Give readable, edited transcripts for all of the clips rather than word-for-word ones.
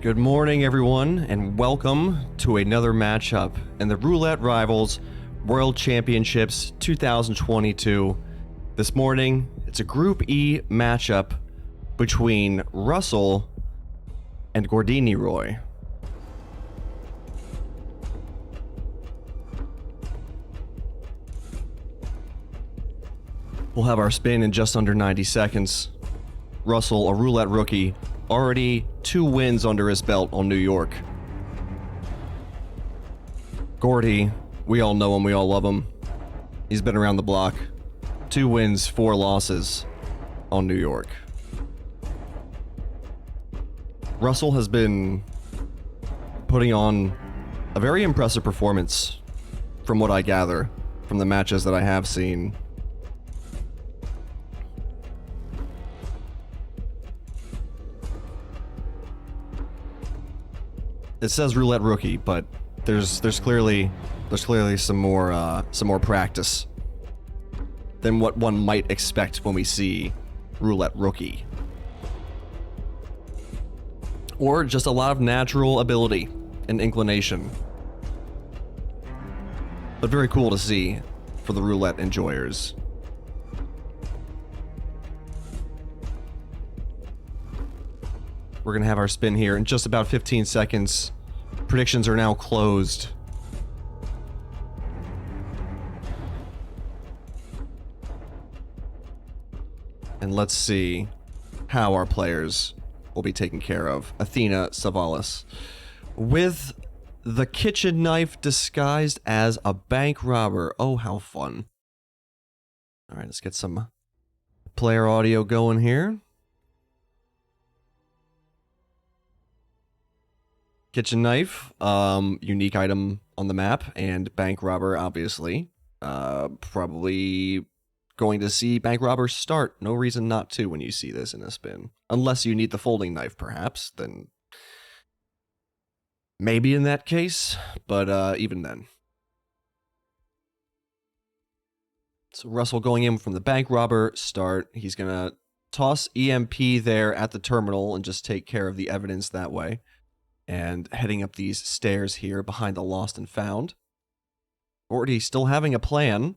Good morning, everyone, and welcome to another matchup in the Roulette Rivals World Championships 2022. This morning, it's a Group E matchup between Rustol and Gordiniroy. We'll have our spin in just under 90 seconds. Rustol, a roulette rookie, already 2 wins under his belt on New York. Gordy, we all know him, we all love him. He's been around the block. 2 wins, 4 losses on New York. Rustol has been putting on a very impressive performance from what I gather from the matches that I have seen. It says roulette rookie, but there's clearly some more practice than what one might expect when we see roulette rookie, or just a lot of natural ability and inclination. But very cool to see for the roulette enjoyers. We're gonna have our spin here in just about 15 seconds. Predictions are now closed. And let's see how our players will be taken care of. Athena Savalas with the kitchen knife disguised as a bank robber. Oh, how fun. All right, let's get some player audio going here. Kitchen knife, unique item on the map, and bank robber, obviously. Probably going to see bank robber start. No reason not to when you see this in a spin. Unless you need the folding knife, perhaps, then maybe in that case, but even then. So Rustol going in from the bank robber start. He's going to toss EMP there at the terminal and just take care of the evidence that way. And heading up these stairs here behind the lost and found. Gordy still having a plan.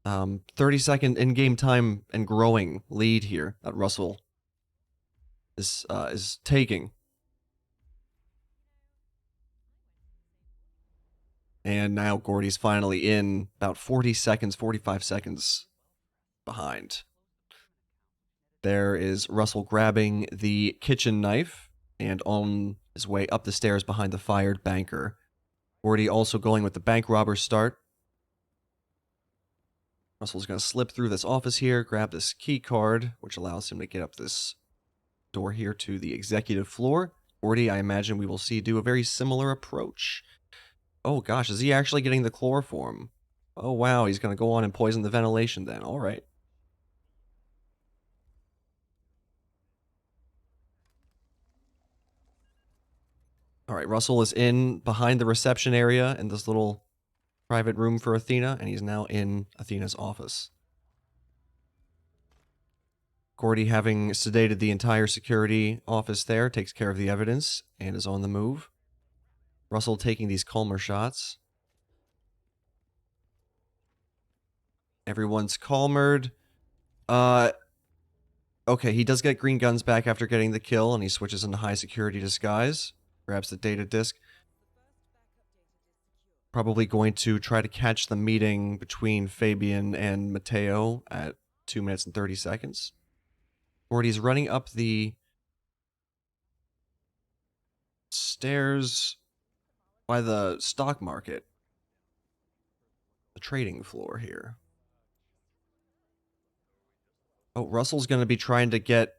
30-second in-game time and growing lead here that Rustol is taking. And now Gordy's finally in about 40 seconds, 45 seconds behind. There is Rustol grabbing the kitchen knife and on his way up the stairs behind the fired banker. Gordy also going with the bank robber start. Rustol's going to slip through this office here, grab this key card, which allows him to get up this door here to the executive floor. Gordy, I imagine we will see do a very similar approach. Oh gosh, is he actually getting the chloroform? Oh wow, he's going to go on and poison the ventilation then. All right. All right, Rustol is in behind the reception area in this little private room for Athena, and he's now in Athena's office. Gordy, having sedated the entire security office there, takes care of the evidence and is on the move. Rustol taking these calmer shots. Everyone's calmered. Okay, he does get green guns back after getting the kill, and he switches into high security disguise. Grabs the data disk. Probably going to try to catch the meeting between Fabian and Mateo at 2 minutes and 30 seconds. Gordy's running up the stairs by the stock market. The trading floor here. Oh, Rustol's going to be trying to get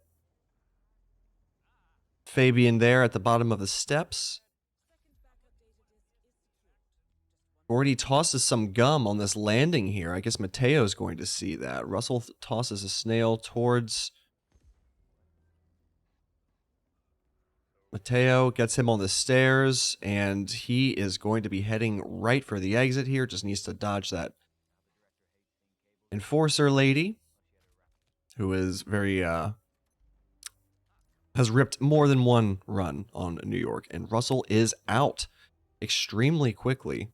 Fabian there at the bottom of the steps. Gordy tosses some gum on this landing here. I guess Mateo's going to see that. Rustol tosses a snail towards Mateo, gets him on the stairs, and he is going to be heading right for the exit here. Just needs to dodge that enforcer lady, who is very has ripped more than one run on New York, and Rustol is out extremely quickly.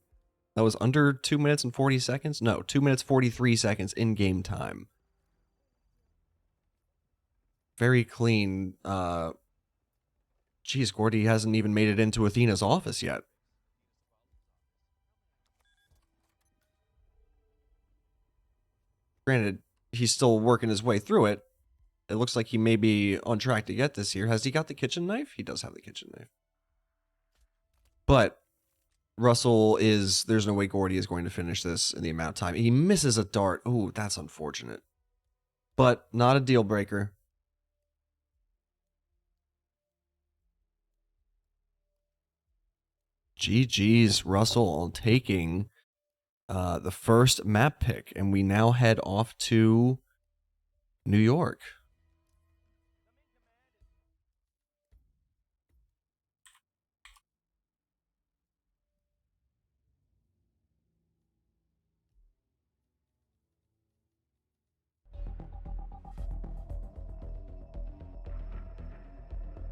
That was under 2 minutes and 40 seconds? No, 2 minutes 43 seconds in game time. Very clean. Geez, Gordy hasn't even made it into Athena's office yet. Granted, he's still working his way through it. It looks like he may be on track to get this here. Has he got the kitchen knife? He does have the kitchen knife. But Rustol is... There's no way Gordy is going to finish this in the amount of time. He misses a dart. Ooh, that's unfortunate. But not a deal breaker. GG's Rustol on taking the first map pick. And we now head off to New York.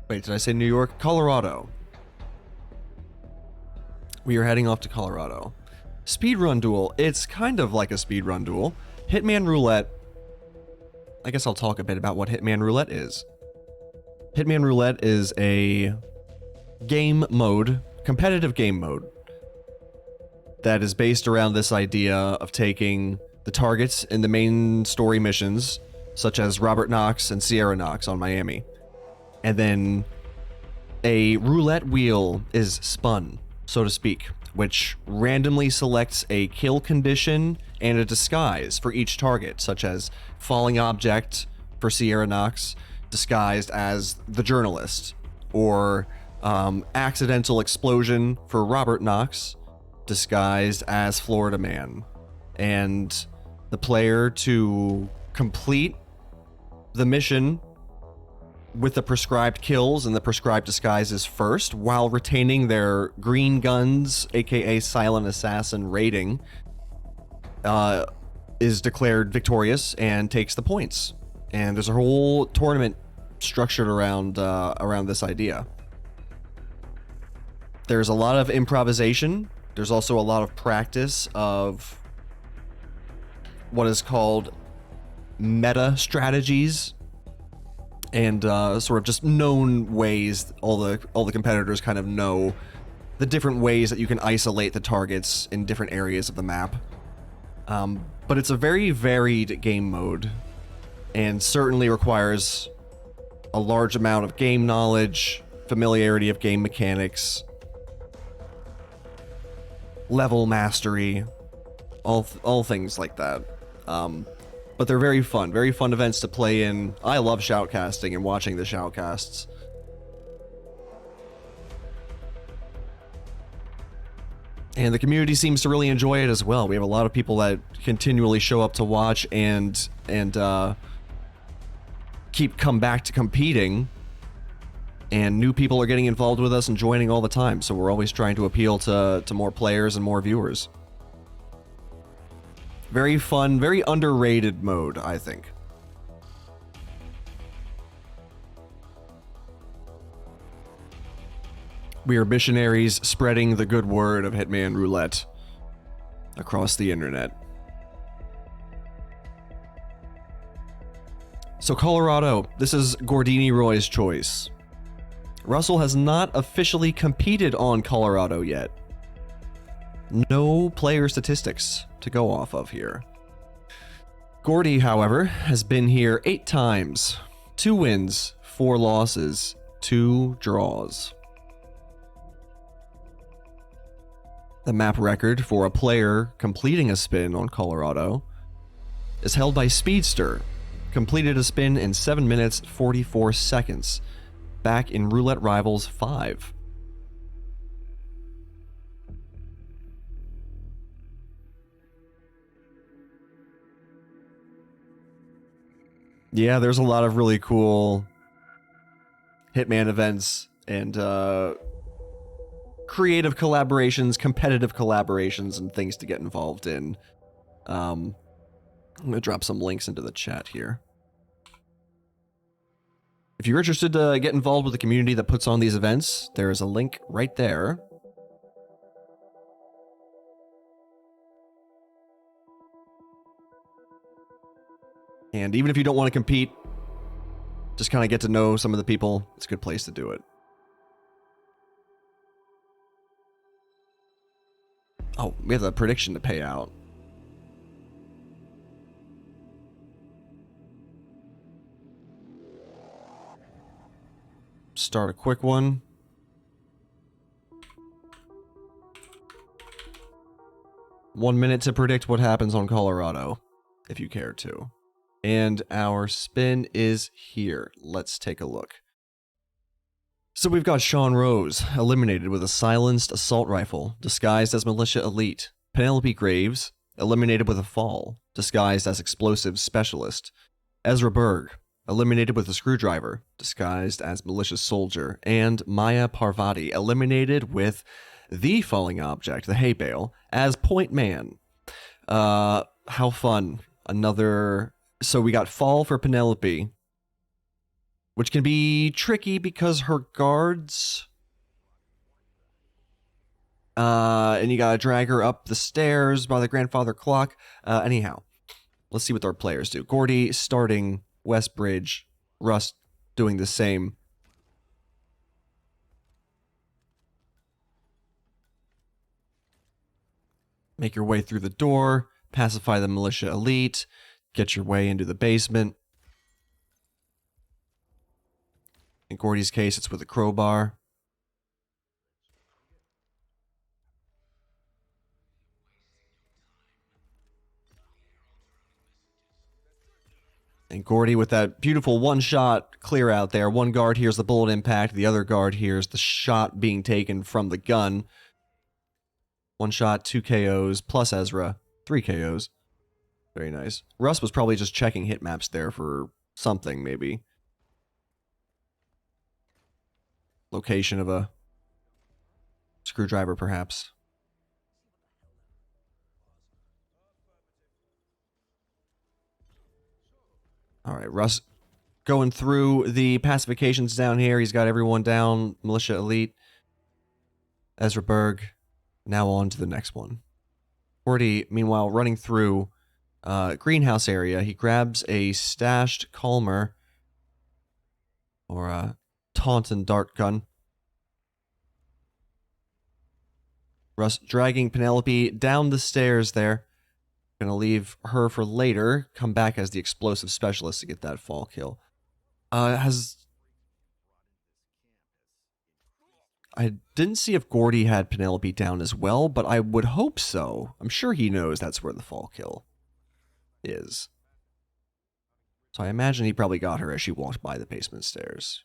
Wait, did I say New York? Colorado. We are heading off to Colorado. Speedrun duel. It's kind of like a speedrun duel. Hitman Roulette. I guess I'll talk a bit about what Hitman Roulette is. Hitman Roulette is a game mode, competitive game mode, that is based around this idea of taking the targets in the main story missions, such as Robert Knox and Sierra Knox on Miami, and then a roulette wheel is spun, so to speak, which randomly selects a kill condition and a disguise for each target, such as falling object for Sierra Knox, disguised as the journalist, or accidental explosion for Robert Knox, disguised as Florida Man. And the player to complete the mission with the prescribed kills and the prescribed disguises first, while retaining their green guns, aka silent assassin rating, is declared victorious and takes the points. And there's a whole tournament structured around this idea. There's a lot of improvisation. There's also a lot of practice of what is called meta strategies, and sort of just known ways. All the competitors kind of know the different ways that you can isolate the targets in different areas of the map. But it's a very varied game mode, and certainly requires a large amount of game knowledge, familiarity of game mechanics, level mastery, all things like that. But they're very fun events to play in. I love shoutcasting and watching the shoutcasts. And the community seems to really enjoy it as well. We have a lot of people that continually show up to watch and come back to competing. And new people are getting involved with us and joining all the time. So we're always trying to appeal to more players and more viewers. Very fun, very underrated mode, I think. We are missionaries spreading the good word of Hitman Roulette across the internet. So Colorado, this is Gordiniroy's choice. Rustol has not officially competed on Colorado yet. No player statistics to go off of here. Gordy, however, has been here 8 times. 2 wins, 4 losses, 2 draws. The map record for a player completing a spin on Colorado is held by Speedster. Completed a spin in 7 minutes, 44 seconds. Back in Roulette Rivals 5. Yeah, there's a lot of really cool Hitman events and creative collaborations, competitive collaborations, and things to get involved in. I'm going to drop some links into the chat here. If you're interested to get involved with the community that puts on these events, there is a link right there. And even if you don't want to compete, just kind of get to know some of the people, it's a good place to do it. Oh, we have a prediction to pay out. Start a quick one. One minute to predict what happens on Colorado, if you care to. And our spin is here. Let's take a look. So we've got Sean Rose, eliminated with a silenced assault rifle, disguised as militia elite. Penelope Graves, eliminated with a fall, disguised as explosives specialist. Ezra Berg, eliminated with a screwdriver, disguised as malicious soldier. And Maya Parvati, eliminated with the falling object, the hay bale, as point man. How fun. Another... So we got fall for Penelope, which can be tricky because her guards... and you gotta drag her up the stairs by the grandfather clock. Anyhow, let's see what our players do. Gordy starting Westbridge, Rust doing the same. Make your way through the door, pacify the militia elite, get your way into the basement. In Gordy's case, it's with a crowbar. And Gordy with that beautiful one-shot clear out there. One guard hears the bullet impact, the other guard hears the shot being taken from the gun. One shot, 2 KOs, plus Ezra, 3 KOs. Very nice. Russ was probably just checking hit maps there for something, maybe. Location of a screwdriver, perhaps. Alright, Russ going through the pacifications down here. He's got everyone down. Militia Elite. Ezra Berg. Now on to the next one. Gordy, meanwhile, running through greenhouse area. He grabs a stashed Calmer. Or a Taunton dart gun. Russ dragging Penelope down the stairs there. Gonna leave her for later. Come back as the explosive specialist to get that fall kill. I didn't see if Gordy had Penelope down as well, but I would hope so. I'm sure he knows that's where the fall kill is. So I imagine he probably got her as she walked by the basement stairs.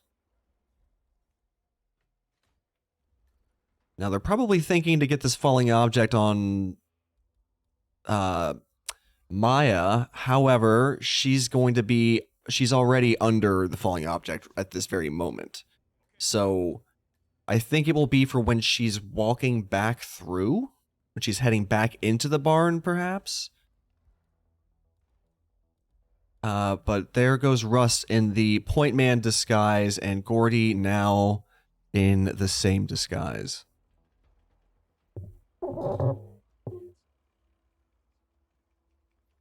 Now they're probably thinking to get this falling object on Maya. However, she's already under the falling object at this very moment. So I think it will be for when she's walking back through, when she's heading back into the barn, perhaps. But there goes Russ in the point man disguise, and Gordy now in the same disguise.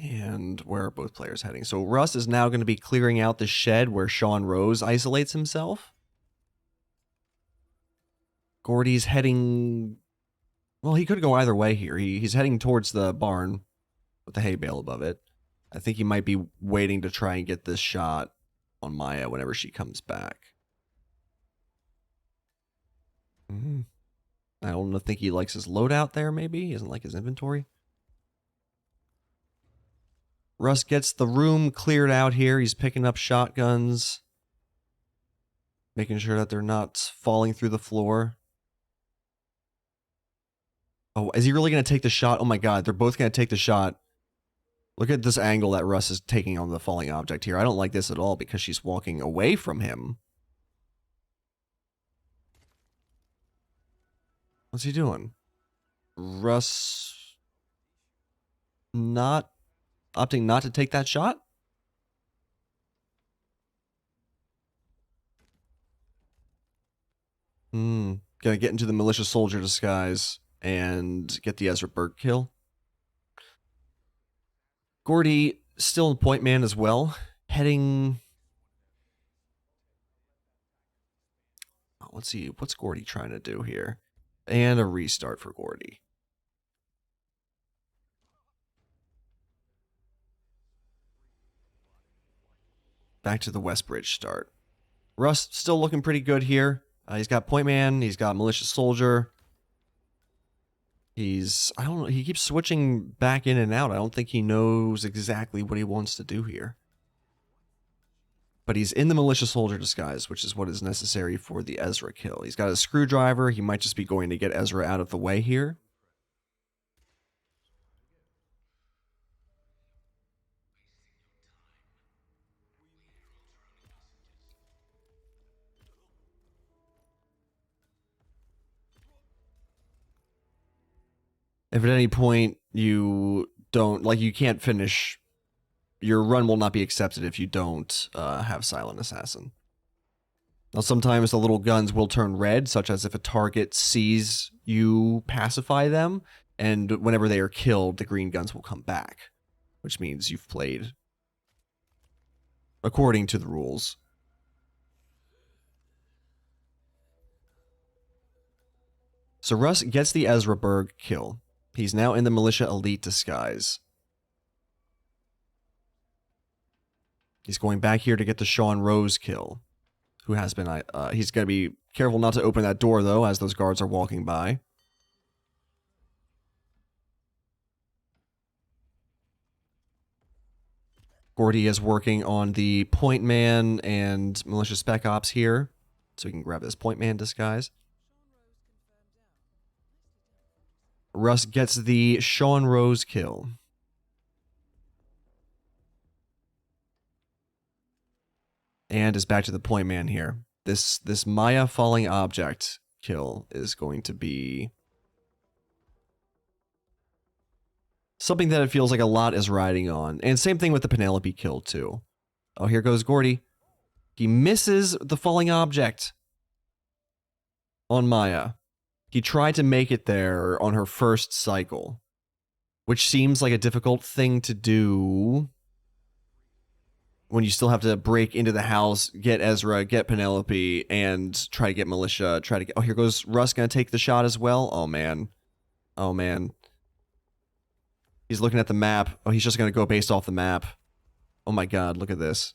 And where are both players heading? So Russ is now going to be clearing out the shed where Sean Rose isolates himself. Gordy's heading... Well, he could go either way here. He's heading towards the barn with the hay bale above it. I think he might be waiting to try and get this shot on Maya whenever she comes back. I don't think he likes his loadout there, maybe? He doesn't like his inventory. Russ gets the room cleared out here. He's picking up shotguns. Making sure that they're not falling through the floor. Oh, is he really going to take the shot? Oh my god, they're both going to take the shot. Look at this angle that Russ is taking on the falling object here. I don't like this at all because she's walking away from him. What's he doing? Russ opting not to take that shot? Gonna get into the militia soldier disguise and get the Ezra Berg kill. Gordy still in point man as well. Heading... Oh, let's see. What's Gordy trying to do here? And a restart for Gordy. Back to the West Bridge start. Russ still looking pretty good here. He's got point man. He's got militia soldier. I don't know, he keeps switching back in and out. I don't think he knows exactly what he wants to do here. But he's in the militia soldier disguise, which is what is necessary for the Ezra kill. He's got a screwdriver. He might just be going to get Ezra out of the way here. If at any point you don't, like, you can't finish, your run will not be accepted if you don't have Silent Assassin. Now, sometimes the little guns will turn red, such as if a target sees you pacify them, and whenever they are killed, the green guns will come back, which means you've played according to the rules. So Russ gets the Ezra Berg kill. He's now in the militia elite disguise. He's going back here to get the Sean Rose kill, who has been... he's going to be careful not to open that door, though, as those guards are walking by. Gordy is working on the point man and militia spec ops here, so he can grab this point man disguise. Russ gets the Sean Rose kill. And is back to the point man here. This Maya falling object kill is going to be something that it feels like a lot is riding on. And same thing with the Penelope kill too. Oh, here goes Gordy. He misses the falling object on Maya. He tried to make it there on her first cycle, which seems like a difficult thing to do when you still have to break into the house, get Ezra, get Penelope, and try to get militia, try to get... Oh, here goes Russ gonna take the shot as well? Oh, man. Oh, man. He's looking at the map. Oh, he's just gonna go based off the map. Oh my god, look at this.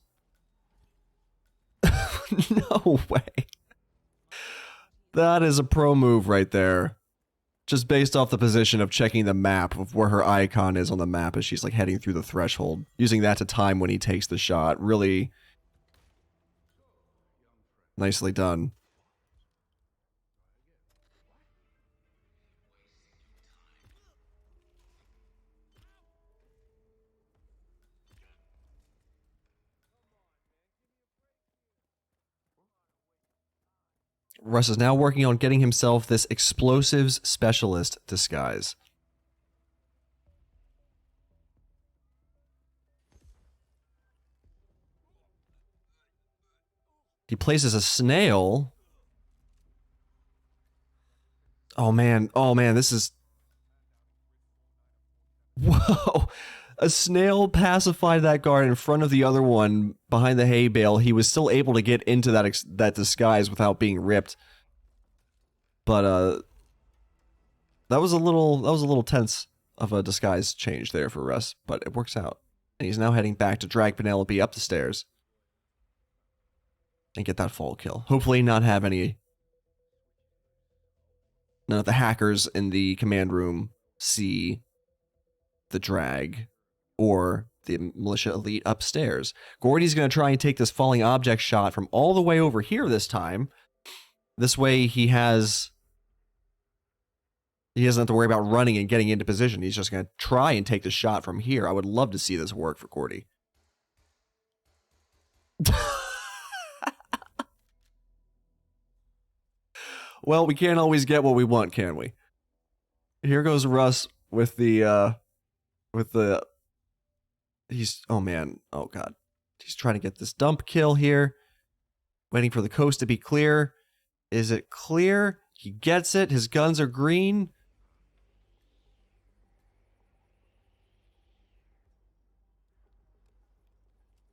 No way. That is a pro move right there. Just based off the position of checking the map of where her icon is on the map as she's like heading through the threshold. Using that to time when he takes the shot. Really nicely done. Russ is now working on getting himself this explosives specialist disguise. He places a snail. Oh man, this is... Whoa! A snail pacified that guard in front of the other one behind the hay bale. He was still able to get into that disguise without being ripped. But that was a little tense of a disguise change there for Russ, but it works out. And he's now heading back to drag Penelope up the stairs and get that fall kill. Hopefully not have none of the hackers in the command room see the drag or the militia elite upstairs. Gordy's going to try and take this falling object shot from all the way over here this time. This way he doesn't have to worry about running and getting into position. He's just going to try and take the shot from here. I would love to see this work for Gordy. Well, we can't always get what we want, can we? Here goes Russ with the oh man, oh god. He's trying to get this dump kill here. Waiting for the coast to be clear. Is it clear? He gets it. His guns are green.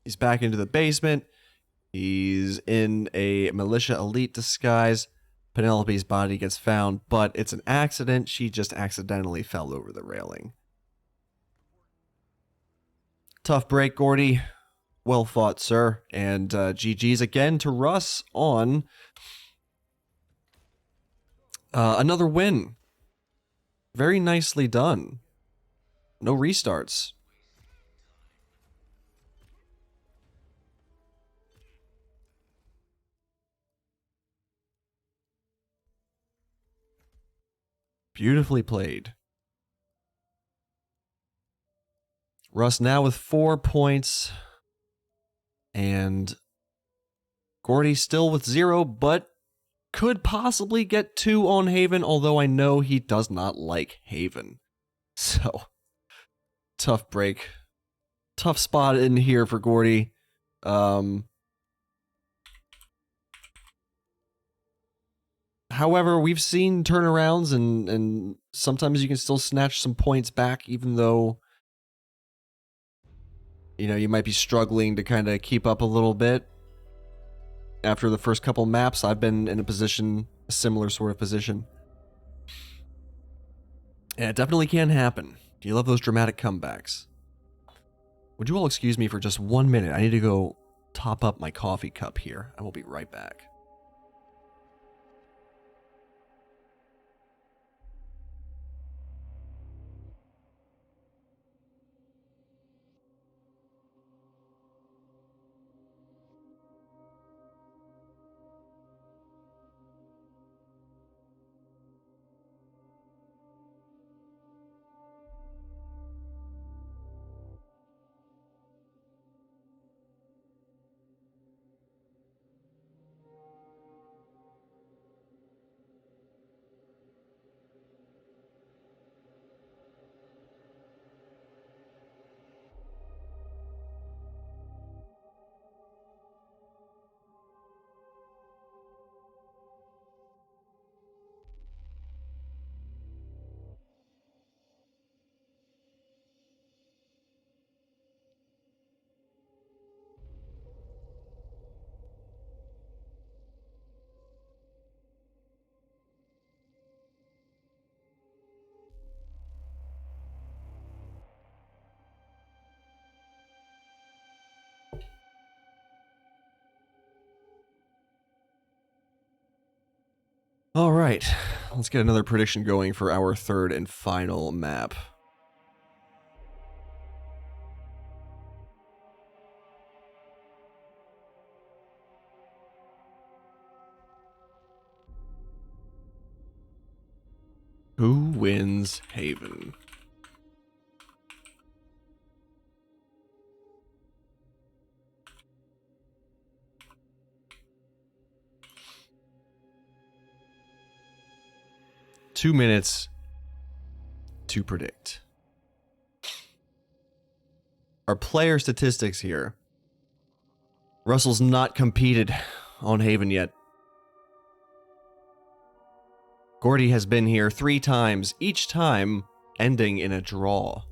He's back into the basement. He's in a militia elite disguise. Penelope's body gets found, but it's an accident. She just accidentally fell over the railing. Tough break, Gordy. Well fought, sir. And GG's again to Russ on another win. Very nicely done. No restarts. Beautifully played. Russ now with 4 points. And Gordy still with 0, but could possibly get 2 on Haven, although I know he does not like Haven. So, tough break. Tough spot in here for Gordy. However, we've seen turnarounds, and sometimes you can still snatch some points back, even though, you know, you might be struggling to kind of keep up a little bit. After the first couple maps, I've been in a similar sort of position. And it definitely can happen. You love those dramatic comebacks. Would you all excuse me for just 1 minute? I need to go top up my coffee cup here. I will be right back. All right, let's get another prediction going for our third and final map. Who wins Haven? Two minutes to predict. Our player statistics here. Russell's not competed on Haven yet. Gordy has been here 3 times, each time ending in a draw.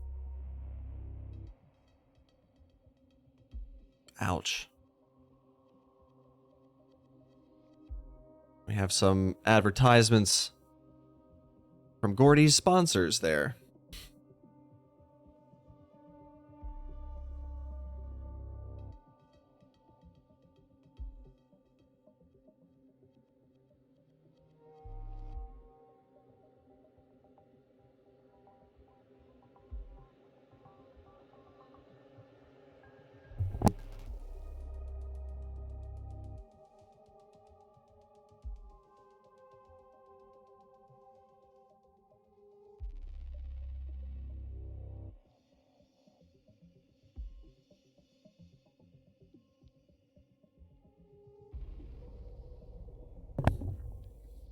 Ouch. We have some advertisements from Gordy's sponsors there.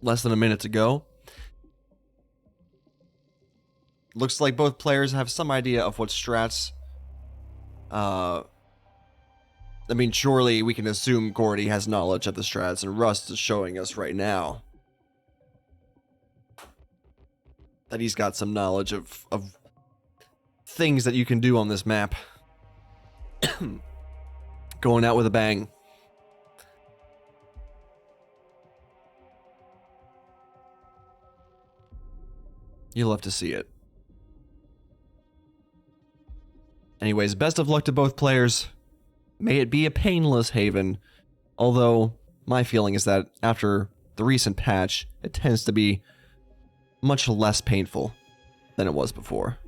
Less than a minute to go. Looks like both players have some idea of what strats. I mean, surely we can assume Gordy has knowledge of the strats, and Rust is showing us right now. that he's got some knowledge of things that you can do on this map. Going out with a bang. You'll have to see it. Anyways, best of luck to both players. May it be a painless haven. Although, my feeling is that after the recent patch, it tends to be much less painful than it was before.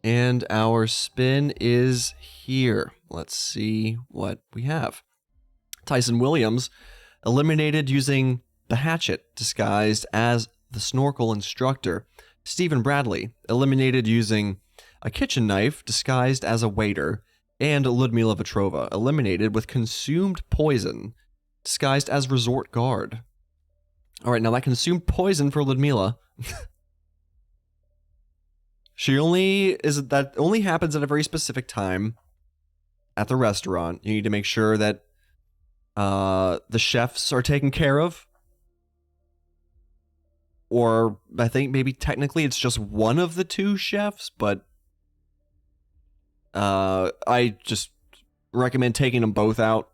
And our spin is here. Let's see what we have. Tyson Williams eliminated using the hatchet disguised as the snorkel instructor. Stephen Bradley eliminated using a kitchen knife disguised as a waiter. And Ludmila Vetrova eliminated with consumed poison disguised as resort guard. Alright, now that consumed poison for Ludmila. That only happens at a very specific time at the restaurant. You need to make sure that the chefs are taken care of. Or I think maybe technically it's just one of the two chefs, but I just recommend taking them both out.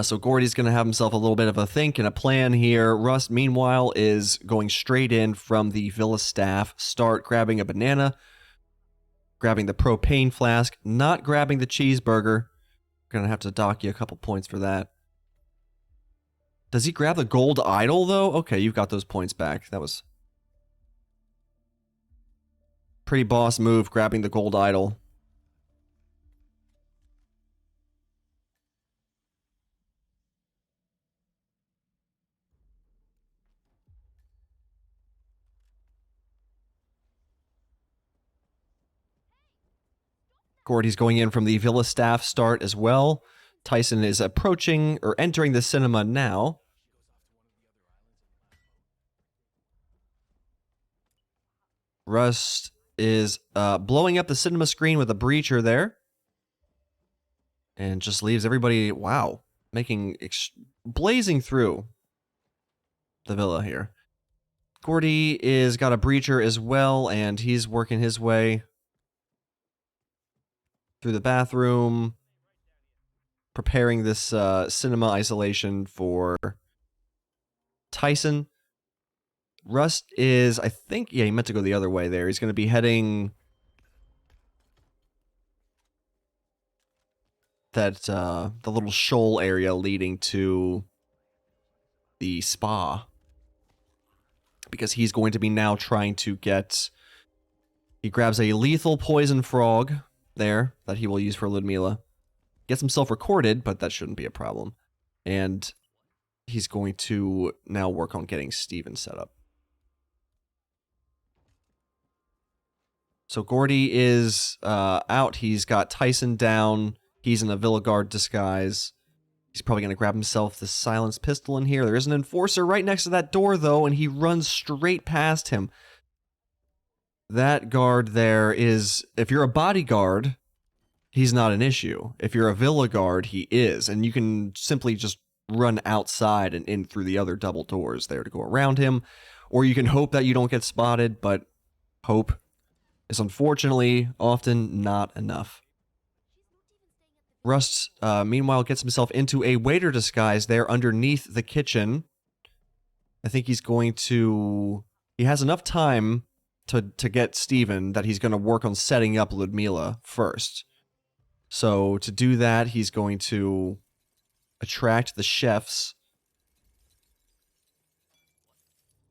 So Gordy's going to have himself a little bit of a think and a plan here. Rust, meanwhile, is going straight in from the Villa staff. Start grabbing a banana, grabbing the propane flask, not grabbing the cheeseburger. Going to have to dock you a couple points for that. Does he grab the gold idol, though? Okay, you've got those points back. That was pretty boss move, grabbing the gold idol. Gordy's going in from the Villa staff start as well. Tyson is approaching or entering the cinema now. Rust is blowing up the cinema screen with a breacher there. And just leaves everybody, wow, blazing through the villa here. Gordy is got a breacher as well, and he's working his way through the bathroom, preparing this cinema isolation for Tyson. Rust is, I think, yeah, he meant to go the other way there. He's going to be heading that the little shoal area leading to the spa, because he's going to be now trying to get... He grabs a lethal poison frog there that he will use for Ludmila. Gets himself recorded, but that shouldn't be a problem. And he's going to now work on getting Steven set up. So Gordy is out. He's got Tyson down. He's in a Villa Guard disguise. He's probably going to grab himself the silenced pistol in here. There is an enforcer right next to that door, though, and he runs straight past him. That guard there is... If you're a bodyguard, he's not an issue. If you're a Villa Guard, he is. And you can simply just run outside and in through the other double doors there to go around him. Or you can hope that you don't get spotted, but hope is unfortunately often not enough. Rust, meanwhile, gets himself into a waiter disguise there underneath the kitchen. I think he's going to... He has enough time to get Steven that he's going to work on setting up Ludmila first. So to do that, he's going to attract the chefs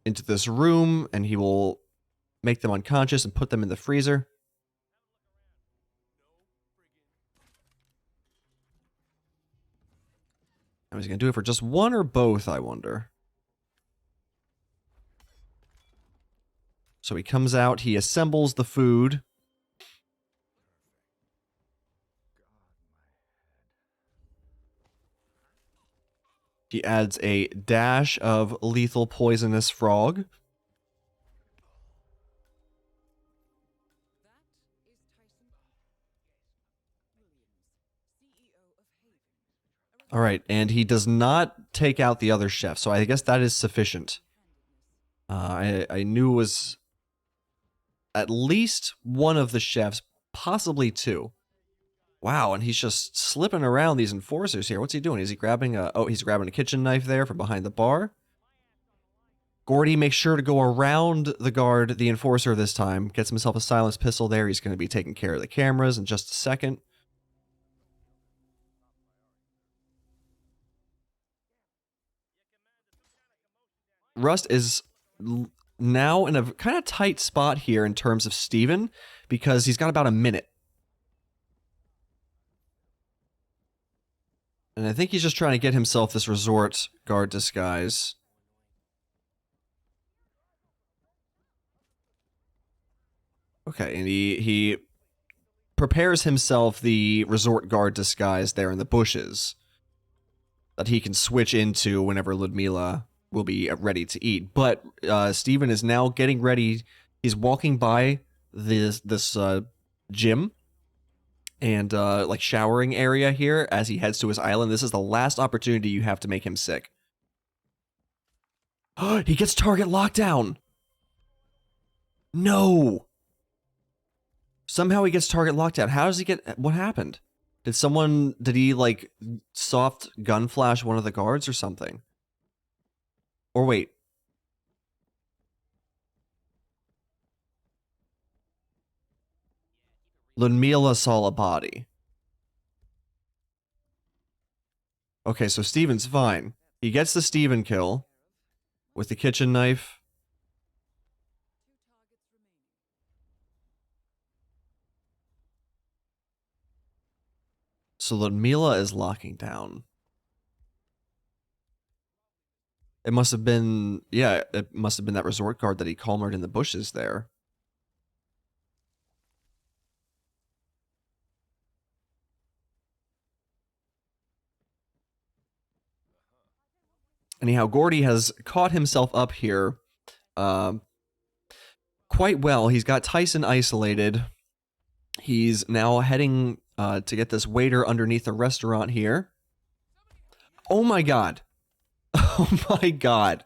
into this room, and he will make them unconscious and put them in the freezer. Is he going to do it for just one or both, I wonder? So he comes out, he assembles the food. He adds a dash of lethal poisonous frog. All right, and he does not take out the other chef, so I guess that is sufficient. I knew it was at least one of the chefs, possibly two. Wow, and he's just slipping around these enforcers here. What's he doing? Is he grabbing a... Oh, he's grabbing a kitchen knife there from behind the bar. Gordy makes sure to go around the guard, the enforcer this time. Gets himself a silenced pistol there. He's going to be taking care of the cameras in just a second. Rust is now in a kind of tight spot here in terms of Steven, because he's got about a minute. And I think he's just trying to get himself this resort guard disguise. Okay, and he prepares himself the resort guard disguise there in the bushes that he can switch into whenever Ludmila will be ready to eat. But Steven is now getting ready. He's walking by this gym and like showering area here as he heads to his island. This is the last opportunity you have to make him sick. He gets target lockdown. No. Somehow he gets target lockdown. How does he get... What happened? Did he, like, soft gun flash one of the guards or something? Or wait. Ludmila saw a body. Okay, so Steven's fine. He gets the Steven kill with the kitchen knife. So Ludmila is locking down. It must have been, yeah, it must have been that resort guard that he calmered in the bushes there. Anyhow, Gordy has caught himself up here quite well. He's got Tyson isolated. He's now heading to get this waiter underneath the restaurant here. Oh my god. Oh my god.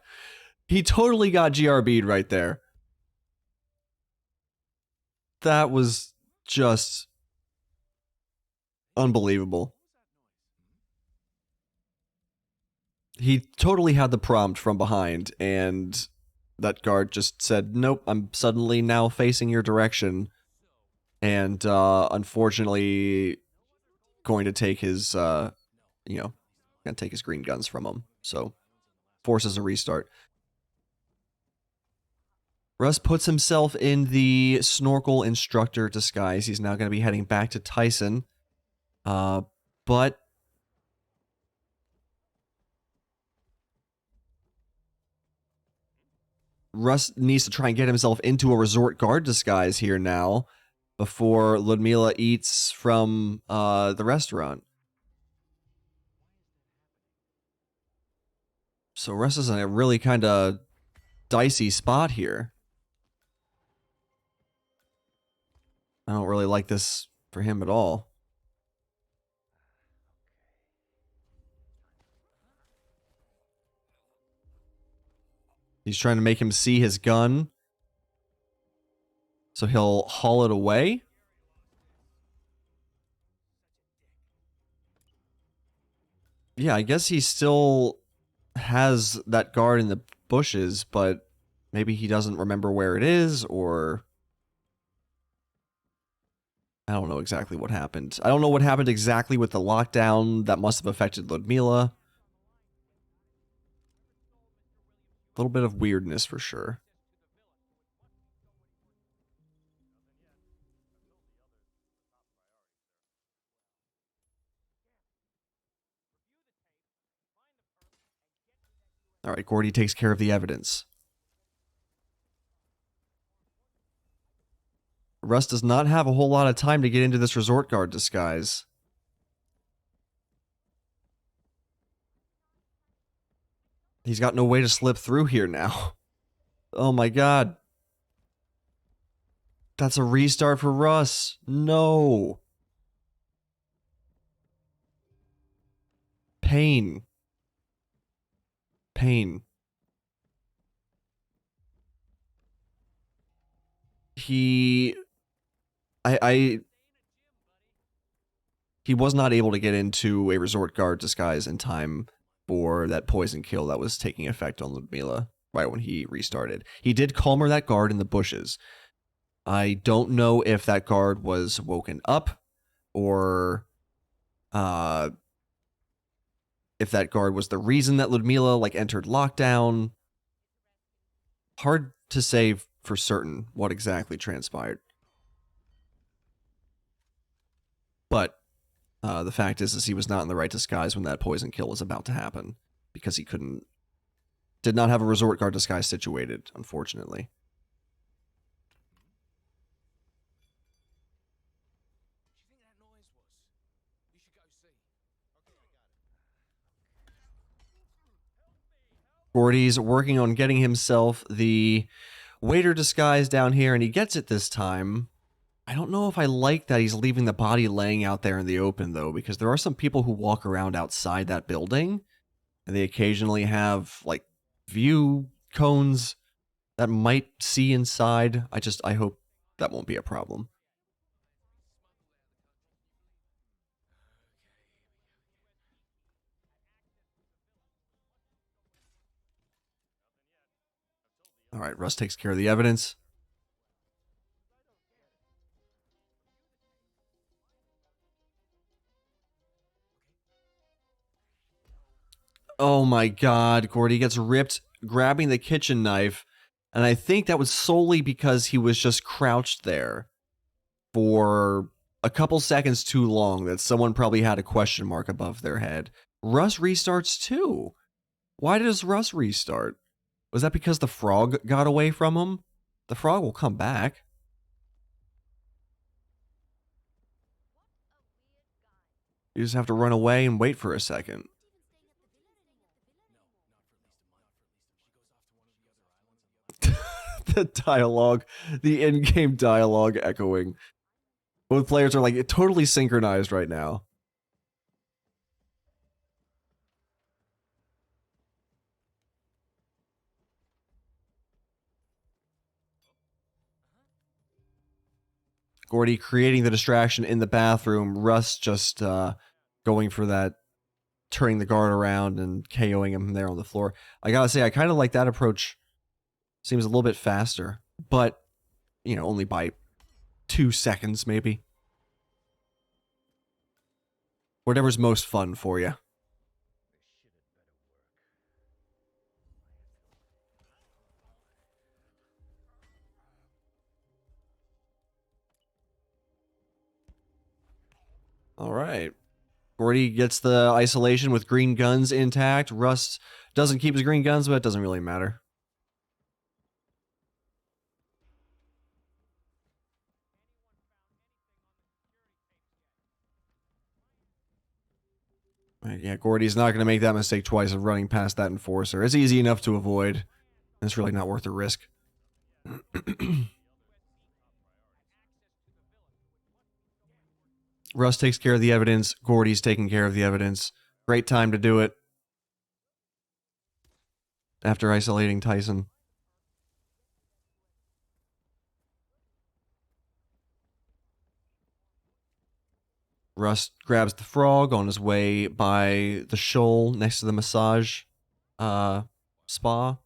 He totally got GRB'd right there. That was just unbelievable. He totally had the prompt from behind, and that guard just said, nope, I'm suddenly now facing your direction, and unfortunately going to take his, gonna take his green guns from him, so forces a restart. Russ puts himself in the snorkel instructor disguise. He's now going to be heading back to Tyson, but Russ needs to try and get himself into a resort guard disguise here now before Ludmila eats from the restaurant. So Russ is in a really kind of dicey spot here. I don't really like this for him at all. He's trying to make him see his gun, so he'll haul it away. Yeah, I guess he still has that guard in the bushes, but maybe he doesn't remember where it is, or I don't know exactly what happened. I don't know what happened exactly with the lockdown that must have affected Ludmila. A little bit of weirdness for sure. All right, Gordy takes care of the evidence. Russ does not have a whole lot of time to get into this resort guard disguise. He's got no way to slip through here now. Oh my god. That's a restart for Russ. No. Pain. Pain. He was not able to get into a resort guard disguise in time for that poison kill that was taking effect on Ludmilla right when he restarted. He did calmer that guard in the bushes. I don't know if that guard was woken up or if that guard was the reason that Ludmilla like entered lockdown. Hard to say for certain what exactly transpired. But the fact is he was not in the right disguise when that poison kill was about to happen because he did not have a resort guard disguise situated, unfortunately. Gordy's working on getting himself the waiter disguise down here, and he gets it this time. I don't know if I like that he's leaving the body laying out there in the open, though, because there are some people who walk around outside that building, and they occasionally have, like, view cones that might see inside. I hope that won't be a problem. All right, Russ takes care of the evidence. Oh my god, Gordy gets ripped grabbing the kitchen knife, and I think that was solely because he was just crouched there for a couple seconds too long that someone probably had a question mark above their head. Russ restarts too. Why does Russ restart? Was that because the frog got away from him? The frog will come back. You just have to run away and wait for a second. The dialogue, the in-game dialogue echoing. Both players are like totally synchronized right now. Gordy creating the distraction in the bathroom. Russ just going for that, turning the guard around and KOing him there on the floor. I gotta say, I kind of like that approach. Seems a little bit faster, but, you know, only by 2 seconds maybe. Whatever's most fun for you. All right. Gordy gets the isolation with green guns intact. Rust doesn't keep his green guns, but it doesn't really matter. Right, yeah, Gordy's not going to make that mistake twice of running past that enforcer. It's easy enough to avoid. It's really not worth the risk. Russ takes care of the evidence. Gordy's taking care of the evidence. Great time to do it. After isolating Tyson. Russ grabs the frog on his way by the shoal next to the massage spa.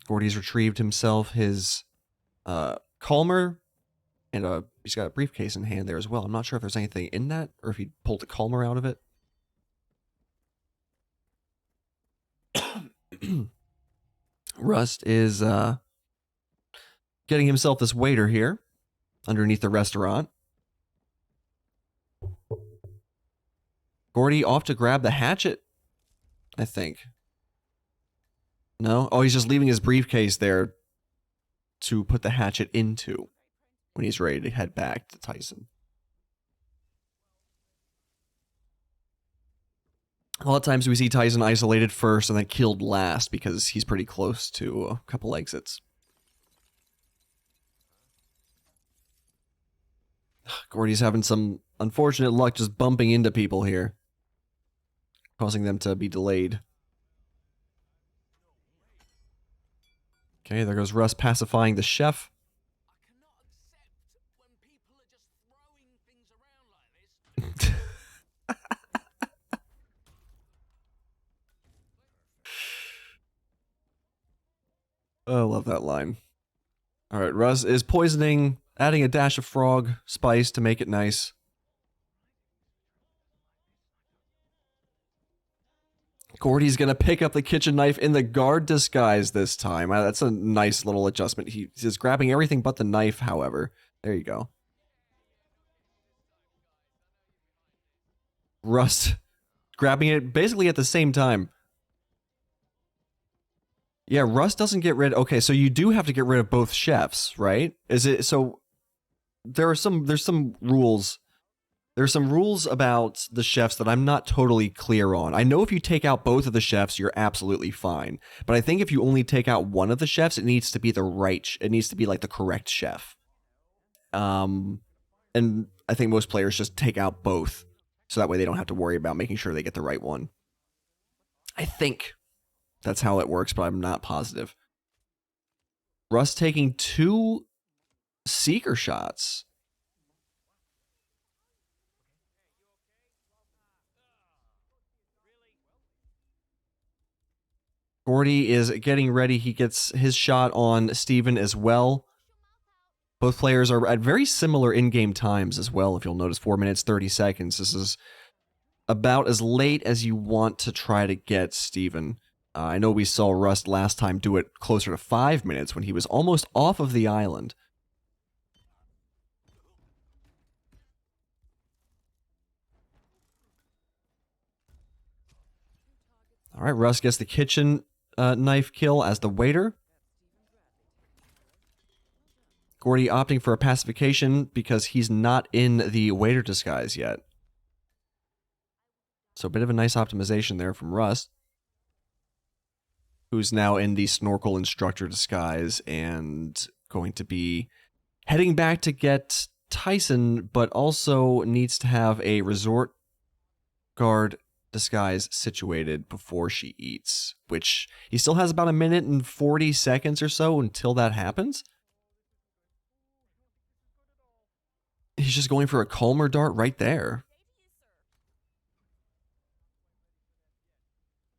Gordy's retrieved himself his calmer, and he's got a briefcase in hand there as well. I'm not sure if there's anything in that, or if he pulled the calmer out of it. Rust is getting himself this waiter here underneath the restaurant. Gordy off to grab the hatchet, I think. No? Oh, he's just leaving his briefcase there to put the hatchet into when he's ready to head back to Tyson. A lot of times we see Tyson isolated first and then killed last because he's pretty close to a couple exits. Gordy's having some unfortunate luck just bumping into people here, causing them to be delayed. Okay, there goes Russ pacifying the chef. Oh, I love that line. All right, Russ is poisoning, adding a dash of frog spice to make it nice. Gordy's gonna pick up the kitchen knife in the guard disguise this time. That's a nice little adjustment. He's grabbing everything but the knife, however. There you go. Russ grabbing it basically at the same time. Yeah, Russ doesn't get rid. Okay, so you do have to get rid of both chefs, right? Is it so? There's some rules. There's some rules about the chefs that I'm not totally clear on. I know if you take out both of the chefs, you're absolutely fine. But I think if you only take out one of the chefs, it needs to be the right. It needs to be like the correct chef. And I think most players just take out both, so that way they don't have to worry about making sure they get the right one. I think that's how it works, but I'm not positive. Russ taking 2 seeker shots. Gordy is getting ready. He gets his shot on Steven as well. Both players are at very similar in-game times as well, if you'll notice. 4 minutes, 30 seconds. This is about as late as you want to try to get Steven. I know we saw Rust last time do it closer to 5 minutes when he was almost off of the island. All right, Rust gets the kitchen knife kill as the waiter. Gordy opting for a pacification because he's not in the waiter disguise yet. So a bit of a nice optimization there from Rust, who's now in the snorkel instructor disguise and going to be heading back to get Tyson, but also needs to have a resort guard disguise situated before she eats, which he still has about 1:40 seconds or so until that happens. He's just going for a calmer dart right there.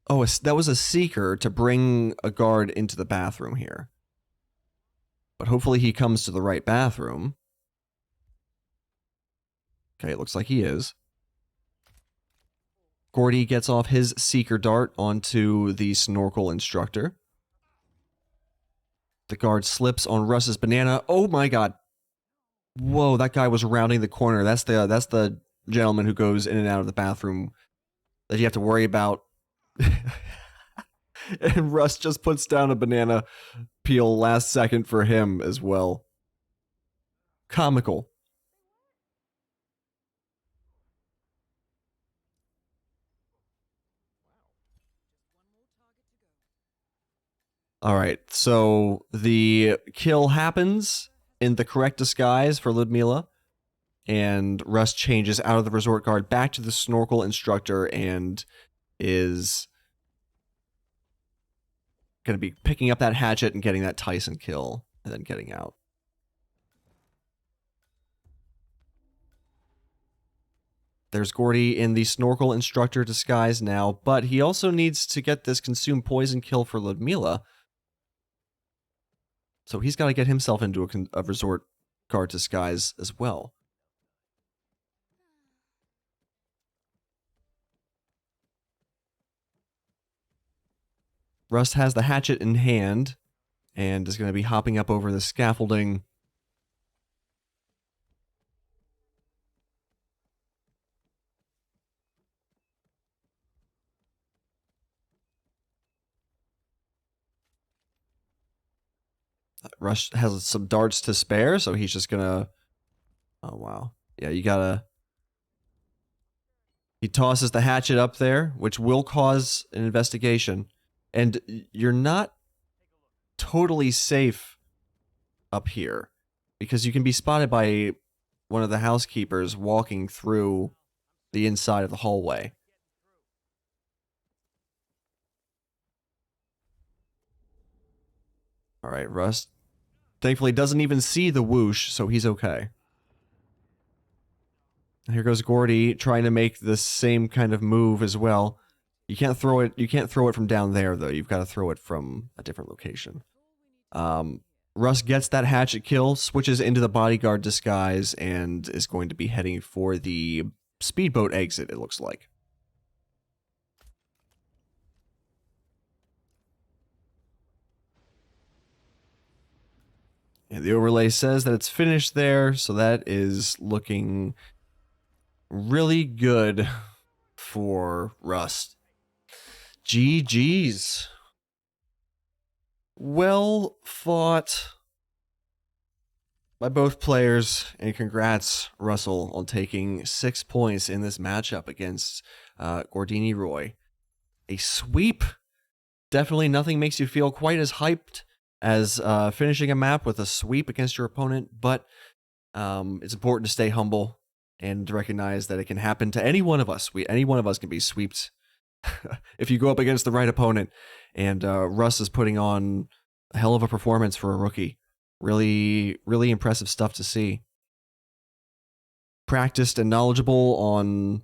Oh, that was a seeker to bring a guard into the bathroom here. But hopefully he comes to the right bathroom. Okay, it looks like he is. Gordy gets off his seeker dart onto the snorkel instructor. The guard slips on Russ's banana. Oh my god. Whoa, that guy was rounding the corner. That's the gentleman who goes in and out of the bathroom that you have to worry about. And Russ just puts down a banana peel last second for him as well. Comical. All right, so the kill happens in the correct disguise for Ludmila, and Russ changes out of the resort guard back to the snorkel instructor and is going to be picking up that hatchet and getting that Tyson kill and then getting out. There's Gordy in the snorkel instructor disguise now, but he also needs to get this consume poison kill for Ludmila. So he's got to get himself into a resort guard disguise as well. Rust has the hatchet in hand and is going to be hopping up over the scaffolding. Rush has some darts to spare, so he's just gonna... Oh, wow. Yeah, you gotta... He tosses the hatchet up there, which will cause an investigation. And you're not totally safe up here, because you can be spotted by one of the housekeepers walking through the inside of the hallway. All right, Rust thankfully doesn't even see the whoosh, so he's okay. Here goes Gordy trying to make the same kind of move as well. You can't throw it from down there though. You've got to throw it from a different location. Russ gets that hatchet kill, switches into the bodyguard disguise, and is going to be heading for the speedboat exit, it looks like. And the overlay says that it's finished there, so that is looking really good for Rust. GG's. Well fought by both players, and congrats, Rustol, on taking 6 points in this matchup against gordiniroy. A sweep. Definitely nothing makes you feel quite as hyped as finishing a map with a sweep against your opponent, but it's important to stay humble and to recognize that it can happen to any one of us. Any one of us can be sweeped if you go up against the right opponent, and Russ is putting on a hell of a performance for a rookie. Really, really impressive stuff to see. Practiced and knowledgeable on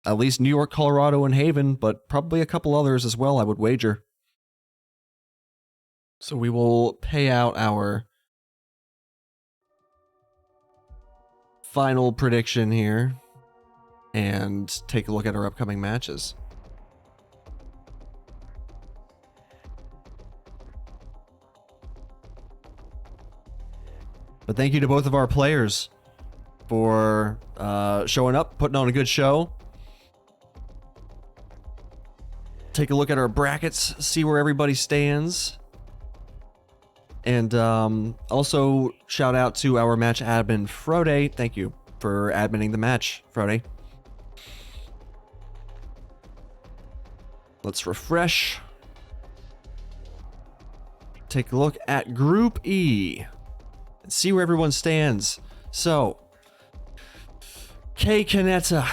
at least New York, Colorado, and Haven, but probably a couple others as well, I would wager. So we will pay out our final prediction here and take a look at our upcoming matches. But thank you to both of our players for showing up, putting on a good show. Take a look at our brackets, see where everybody stands. And also shout out to our match admin, Frode. Thank you for adminning the match, Frode. Let's refresh. Take a look at Group E. See where everyone stands. So, K Kaneta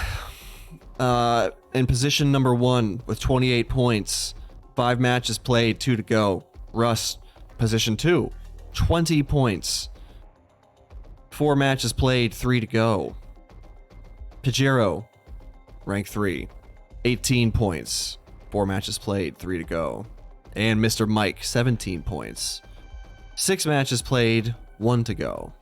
in position number 1 with 28 points. 5 matches played, 2 to go. Russ, position 2, 20 points. 4 matches played, 3 to go. Pajero, rank 3, 18 points. 4 matches played, 3 to go. And Mr. Mike, 17 points. 6 matches played, 1 to go.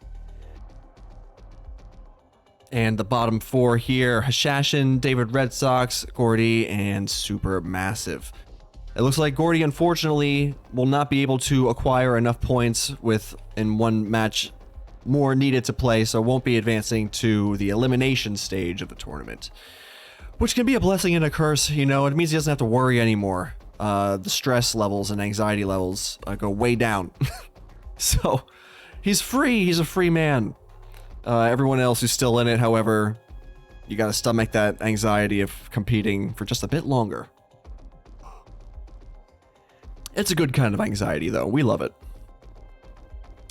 And the bottom 4 here, Hashashin, David Red Sox, Gordy, and Supermassive. It looks like Gordy, unfortunately, will not be able to acquire enough points in 1 match more needed to play, so won't be advancing to the elimination stage of the tournament. Which can be a blessing and a curse, you know. It means he doesn't have to worry anymore. The stress levels and anxiety levels go way down. So, he's free. He's a free man. Everyone else who's still in it, however, you gotta stomach that anxiety of competing for just a bit longer. It's a good kind of anxiety, though. We love it.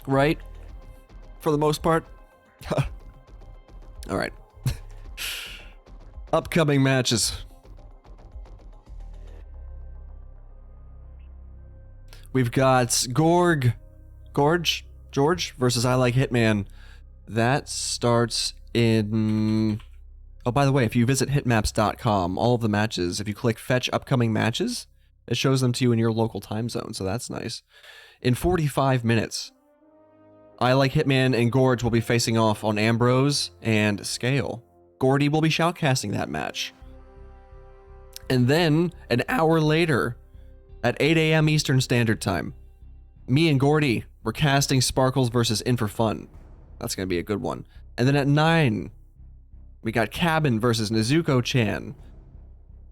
Right? For the most part. Alright. Upcoming matches. We've got George versus I Like Hitman. That starts in... Oh, by the way, if you visit hitmaps.com, all of the matches, if you click Fetch Upcoming Matches, it shows them to you in your local time zone, so that's nice. In 45 minutes, I Like Hitman and Gorge will be facing off on Ambrose and Scale. Gordy will be shoutcasting that match. And then, an hour later, at 8 a.m. Eastern Standard Time, me and Gordy were casting Sparkles versus In For Fun. That's going to be a good one. And then at 9, we got Cabin versus Nezuko-chan.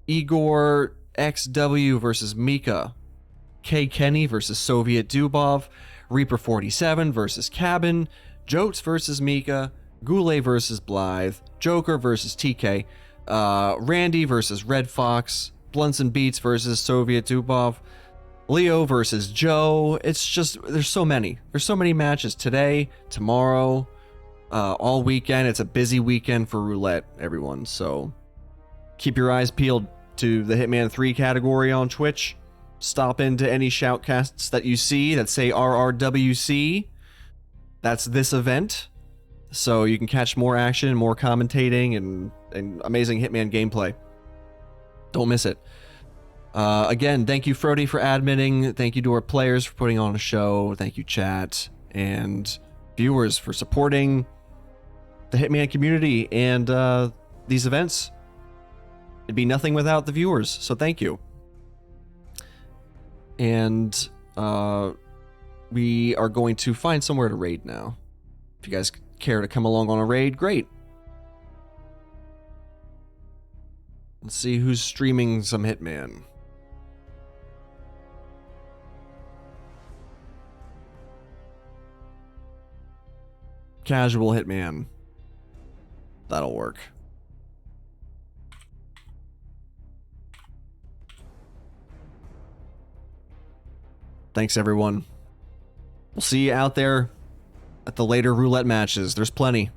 Igor XW versus Mika. K. Kenny versus Soviet Dubov. Reaper 47 versus Cabin. Jotes versus Mika. Goulet versus Blythe. Joker versus TK. Randy versus Red Fox. Blunts and Beats versus Soviet Dubov. Leo versus Joe. It's just, there's so many. There's so many matches today, tomorrow. all weekend. It's a busy weekend for roulette, everyone. So keep your eyes peeled to the Hitman 3 category on Twitch. Stop into any shoutcasts that you see that say RRWC. That's this event. So you can catch more action, more commentating, and amazing Hitman gameplay. Don't miss it. Again, thank you, Frody, for admitting. Thank you to our players for putting on a show. Thank you, chat, and viewers for supporting the Hitman community and these events. It'd be nothing without the viewers, so thank you. And we are going to find somewhere to raid now. If you guys care to come along on a raid, great. Let's see who's streaming some Hitman. Casual Hitman. That'll work. Thanks, everyone. We'll see you out there at the later roulette matches. There's plenty.